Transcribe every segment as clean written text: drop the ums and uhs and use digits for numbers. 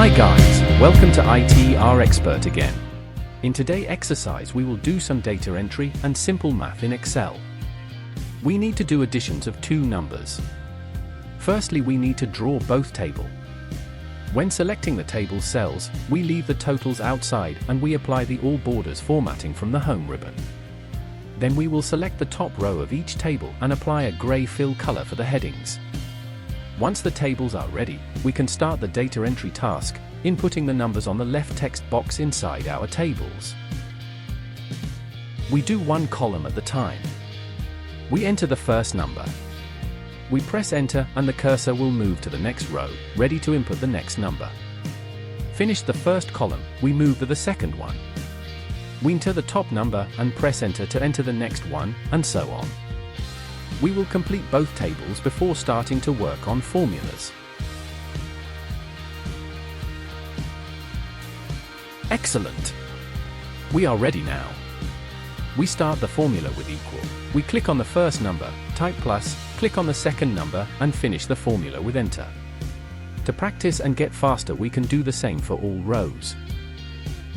Hi guys, welcome to ITR Expert again. In today's exercise we will do some data entry and simple math in Excel. We need to do additions of two numbers. Firstly, we need to draw both tables. When selecting the table cells, we leave the totals outside and we apply the all borders formatting from the home ribbon. Then we will select the top row of each table and apply a grey fill color for the headings. Once the tables are ready, we can start the data entry task, inputting the numbers on the left text box inside our tables. We do one column at a time. We enter the first number. We press enter and the cursor will move to the next row, ready to input the next number. Finish the first column, we move to the second one. We enter the top number and press enter to enter the next one, and so on. We will complete both tables before starting to work on formulas. Excellent! We are ready now. We start the formula with equal. We click on the first number, type plus, click on the second number, and finish the formula with enter. To practice and get faster, we can do the same for all rows.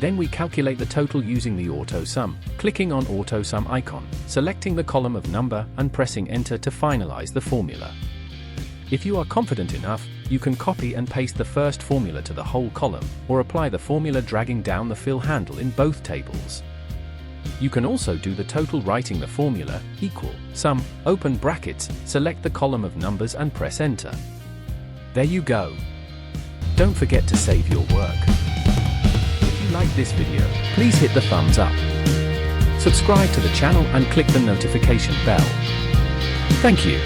Then we calculate the total using the auto sum, clicking on auto sum icon, selecting the column of number and pressing enter to finalize the formula. If you are confident enough, you can copy and paste the first formula to the whole column, or apply the formula dragging down the fill handle in both tables. You can also do the total writing the formula, equal, sum, open brackets, select the column of numbers and press enter. There you go. Don't forget to save your work. If you like this video, please hit the thumbs up. Subscribe to the channel and click the notification bell. Thank you.